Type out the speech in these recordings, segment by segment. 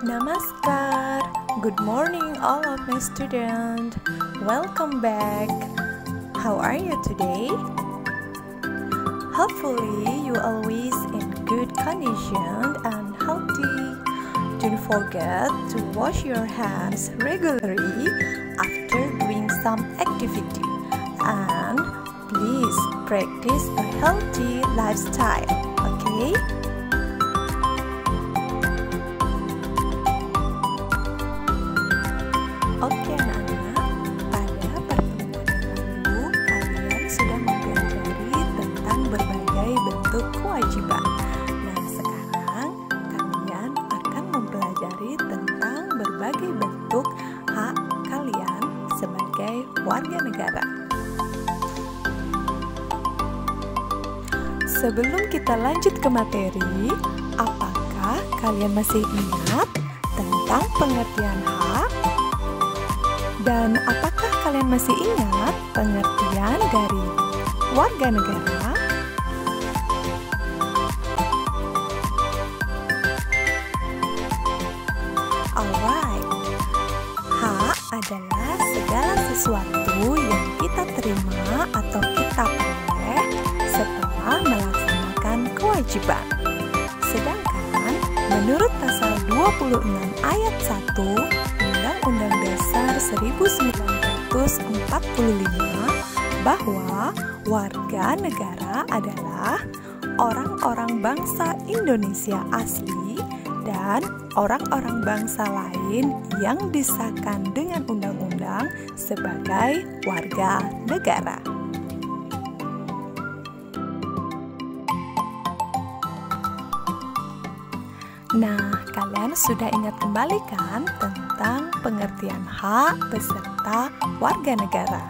Namaskar. Good morning all of my students. Welcome back. How are you today? Hopefully you always in good condition and healthy. Don't forget to wash your hands regularly after doing some activity. And please practice a healthy lifestyle, okay? Oke anak-anak, pada pertemuan yang lalu kalian sudah mempelajari tentang berbagai bentuk kewajiban. Nah sekarang kalian akan mempelajari tentang berbagai bentuk hak kalian sebagai warga negara. Sebelum kita lanjut ke materi, apakah kalian masih ingat tentang pengertian hak? Dan apakah kalian masih ingat pengertian dari warga negara? Alright, hak adalah segala sesuatu yang kita terima atau kita peroleh setelah melaksanakan kewajiban. Sedangkan menurut pasal 26 ayat 1 Undang-Undang Dasar 1945 bahwa warga negara adalah orang-orang bangsa Indonesia asli dan orang-orang bangsa lain yang disahkan dengan undang-undang sebagai warga negara. Nah, kalian sudah ingat kembali kan tentang pengertian hak beserta warga negara.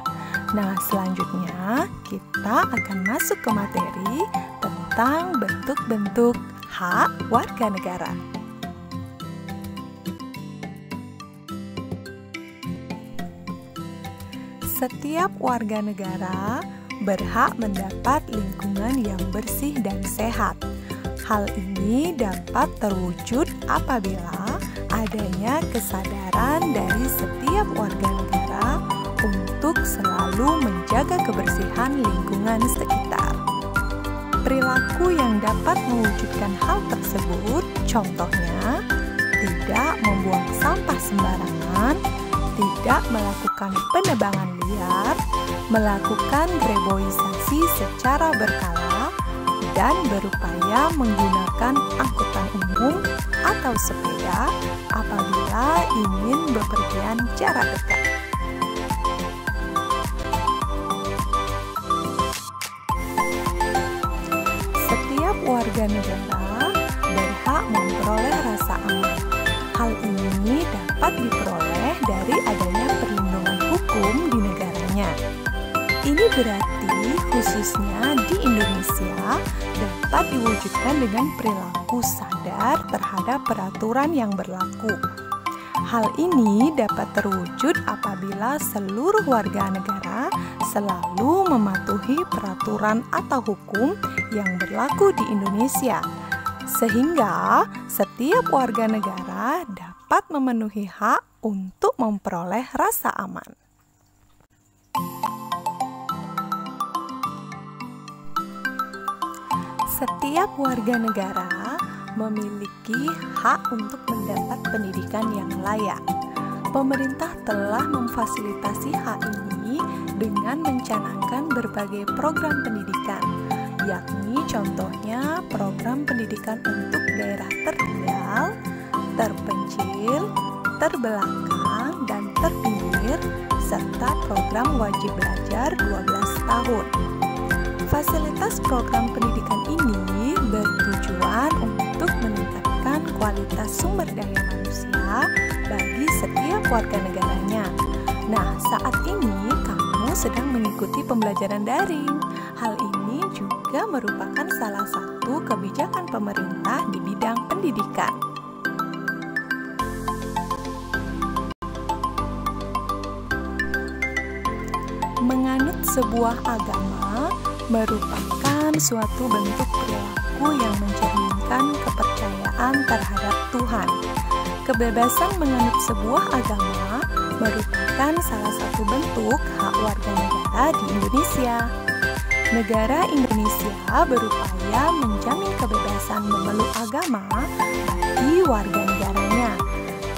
Nah, selanjutnya kita akan masuk ke materi tentang bentuk-bentuk hak warga negara. Setiap warga negara berhak mendapat lingkungan yang bersih dan sehat. Hal ini dapat terwujud apabila adanya kesadaran dari setiap warga negara untuk selalu menjaga kebersihan lingkungan sekitar. Perilaku yang dapat mewujudkan hal tersebut, contohnya tidak membuang sampah sembarangan, tidak melakukan penebangan liar, melakukan reboisasi secara berkala, dan berupaya menggunakan angkutan umum atau sepeda apabila ingin bepergian jarak dekat. Setiap warga negara berhak memperoleh rasa aman. Hal ini dapat diperoleh dari adanya perlindungan hukum di negaranya. Ini berarti khususnya di Indonesia dapat diwujudkan dengan perilaku sadar terhadap peraturan yang berlaku. Hal ini dapat terwujud apabila seluruh warga negara selalu mematuhi peraturan atau hukum yang berlaku di Indonesia, sehingga setiap warga negara dapat memenuhi hak untuk memperoleh rasa aman. Setiap warga negara memiliki hak untuk mendapat pendidikan yang layak. Pemerintah telah memfasilitasi hak ini dengan mencanangkan berbagai program pendidikan, yakni contohnya program pendidikan untuk daerah tertinggal, terpencil, terbelakang, dan terpinggir, serta program wajib belajar 12 tahun. Fasilitas program pendidikan ini bertujuan untuk meningkatkan kualitas sumber daya manusia bagi setiap warga negaranya. Nah, saat ini kamu sedang mengikuti pembelajaran daring. Hal ini juga merupakan salah satu kebijakan pemerintah di bidang pendidikan. Menganut sebuah agama merupakan suatu bentuk perilaku yang mencerminkan kepercayaan terhadap Tuhan. Kebebasan menganut sebuah agama merupakan salah satu bentuk hak warga negara di Indonesia. Negara Indonesia berupaya menjamin kebebasan memeluk agama bagi warga negaranya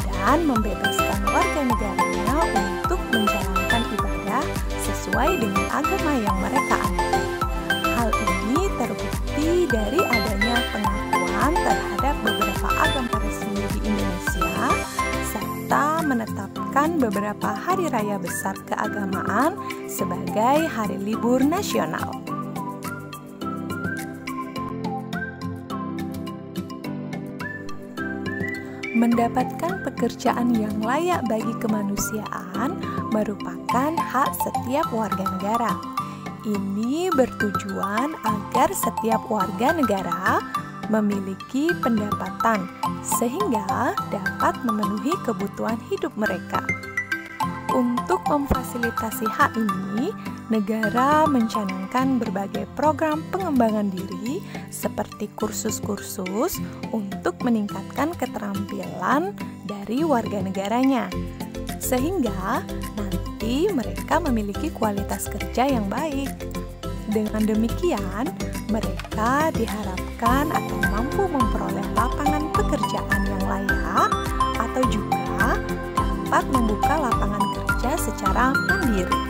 dan membebaskan warga negaranya untuk menjalankan ibadah sesuai dengan agama yang mereka anut. Hal ini terbukti dari adanya pengakuan terhadap beberapa agama resmi di Indonesia serta menetapkan beberapa hari raya besar keagamaan sebagai hari libur nasional. Mendapatkan pekerjaan yang layak bagi kemanusiaan merupakan hak setiap warga negara. Ini bertujuan agar setiap warga negara memiliki pendapatan sehingga dapat memenuhi kebutuhan hidup mereka. Untuk memfasilitasi hak ini, negara mencanangkan berbagai program pengembangan diri seperti kursus-kursus untuk meningkatkan keterampilan dari warga negaranya, sehingga nanti mereka memiliki kualitas kerja yang baik. Dengan demikian, mereka diharapkan akan mampu memperoleh lapangan pekerjaan yang layak atau juga dapat membuka lapangan kerja secara mandiri.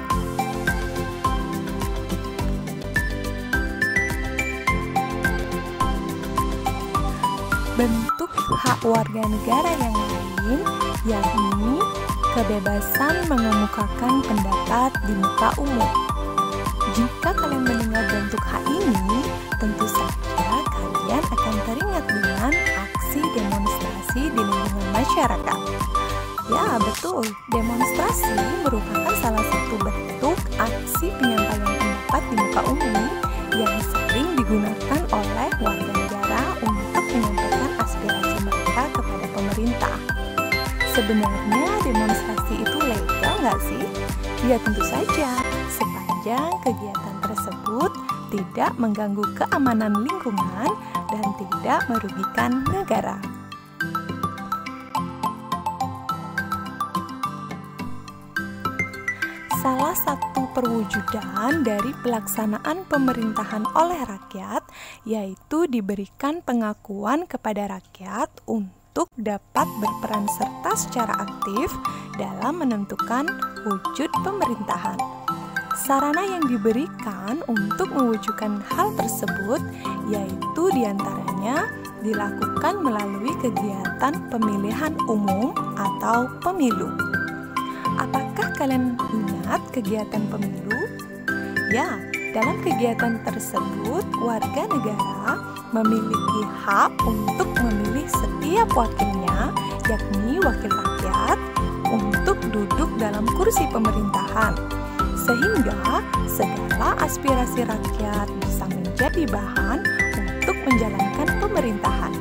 Bentuk hak warga negara yang lain yakni kebebasan mengemukakan pendapat di muka umum. Jika kalian mendengar bentuk hak ini, tentu saja kalian akan teringat dengan aksi demonstrasi di lingkungan masyarakat. Ya, betul, demonstrasi merupakan salah satu bentuk aksi penyampaian pendapat di muka umum yang sering digunakan oleh warga negara untuk menyampaikan aspirasi mereka kepada pemerintah. Sebenarnya demonstrasi itu legal nggak sih? Ya tentu saja, sepanjang kegiatan tersebut tidak mengganggu keamanan lingkungan dan tidak merugikan negara. Salah satu perwujudan dari pelaksanaan pemerintahan oleh rakyat yaitu diberikan pengakuan kepada rakyat untuk dapat berperan serta secara aktif dalam menentukan wujud pemerintahan. Sarana yang diberikan untuk mewujudkan hal tersebut yaitu diantaranya dilakukan melalui kegiatan pemilihan umum atau pemilu. Apakah kalian ingat kegiatan pemilu? Ya, dalam kegiatan tersebut warga negara memiliki hak untuk memilih setiap wakilnya, yakni wakil rakyat, untuk duduk dalam kursi pemerintahan, sehingga segala aspirasi rakyat bisa menjadi bahan untuk menjalankan pemerintahan.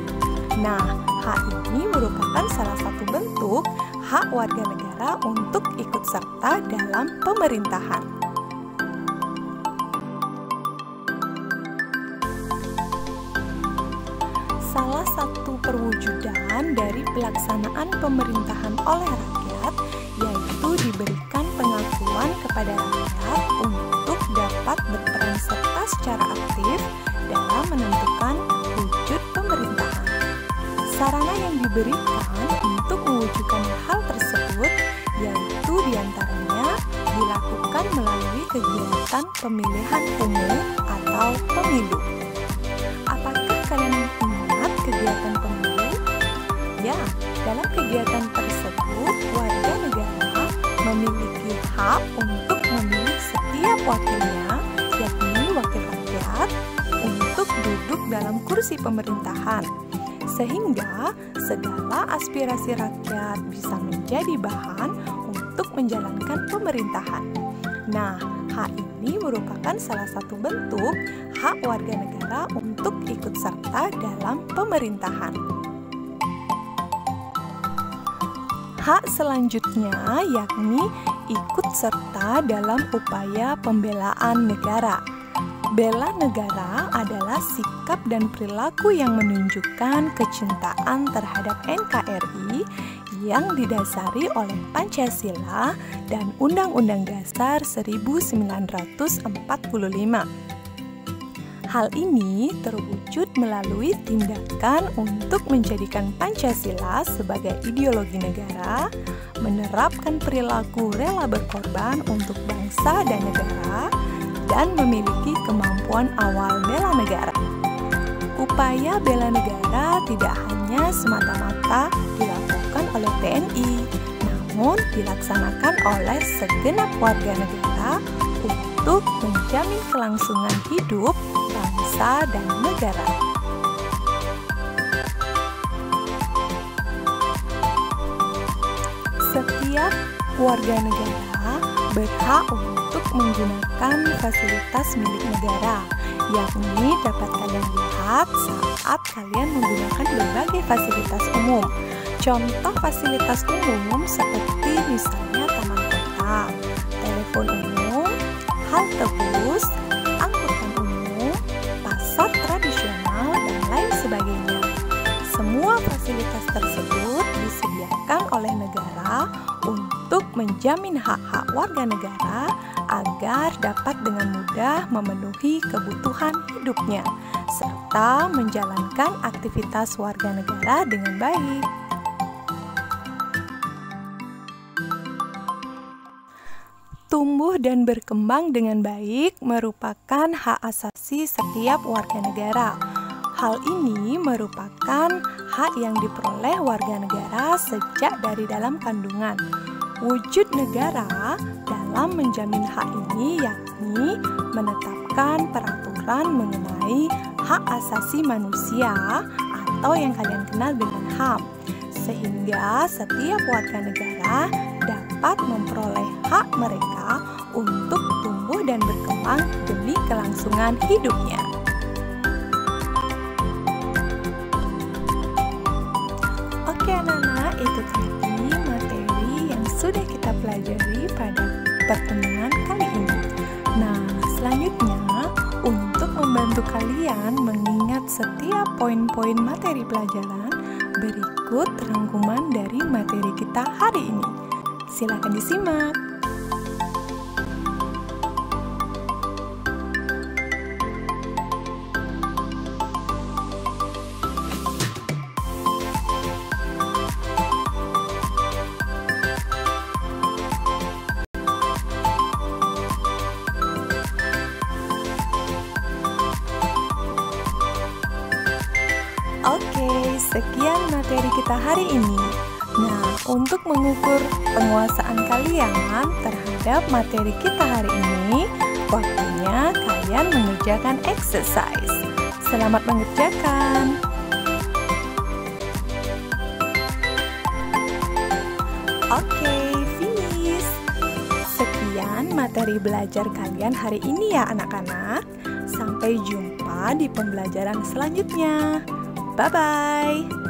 Nah, hak ini merupakan salah satu bentuk hak warga negara untuk ikut serta dalam pemerintahan. Salah satu perwujudan dari pelaksanaan pemerintahan oleh rakyat yaitu diberikan pengakuan kepada rakyat untuk dapat berperan serta secara aktif dalam menentukan wujud pemerintahan. Sarana yang diberikan untuk mewujudkan hal tersebut yaitu diantaranya dilakukan melalui kegiatan pemilihan umum atau pemilu. Apakah kalian ingat kegiatan pemilu? Ya, dalam kegiatan tersebut warga negara memiliki hak untuk memilih setiap wakilnya, yakni wakil rakyat, untuk duduk dalam kursi pemerintahan, sehingga segala aspirasi rakyat bisa menjadi bahan untuk menjalankan pemerintahan. Nah, hak ini merupakan salah satu bentuk hak warga negara untuk ikut serta dalam pemerintahan. Hak selanjutnya yakni ikut serta dalam upaya pembelaan negara. Bela negara adalah sikap dan perilaku yang menunjukkan kecintaan terhadap NKRI yang didasari oleh Pancasila dan Undang-Undang Dasar 1945. Hal ini terwujud melalui tindakan untuk menjadikan Pancasila sebagai ideologi negara, menerapkan perilaku rela berkorban untuk bangsa dan negara, dan memiliki kemampuan awal bela negara. Upaya bela negara tidak hanya semata-mata dilakukan oleh TNI, namun dilaksanakan oleh segenap warga negara untuk menjamin kelangsungan hidup bangsa dan negara. Setiap warga negara berhak untuk menggunakan fasilitas milik negara, yakni dapat kalian lihat saat kalian menggunakan berbagai fasilitas umum. Contoh fasilitas umum seperti misalnya taman kota, telepon umum, halte bus, angkutan umum, pasar tradisional, dan lain sebagainya. Semua fasilitas tersebut disediakan oleh negara untuk menjamin hak-hak warga negara agar dapat dengan mudah memenuhi kebutuhan hidupnya, serta menjalankan aktivitas warga negara dengan baik. Tumbuh dan berkembang dengan baik merupakan hak asasi setiap warga negara. Hal ini merupakan hak yang diperoleh warga negara sejak dari dalam kandungan. Wujud negara dalam menjamin hak ini yakni menetapkan peraturan mengenai hak asasi manusia atau yang kalian kenal dengan HAM, sehingga setiap warga negara dapat memperoleh hak mereka untuk tumbuh dan berkembang demi kelangsungan hidupnya. Oke anak-anak, itu tadi materi yang sudah kita pelajari pada pertemuan kali ini. Nah, selanjutnya untuk membantu kalian mengingat setiap poin-poin materi pelajaran, berikut rangkuman dari materi kita hari ini. Silakan disimak. Oke, sekian materi kita hari ini. Nah, untuk mengukur penguasaan kalian terhadap materi kita hari ini, waktunya kalian mengerjakan exercise. Selamat mengerjakan. Oke, finish. Sekian materi belajar kalian hari ini ya anak-anak. Sampai jumpa di pembelajaran selanjutnya. Bye-bye.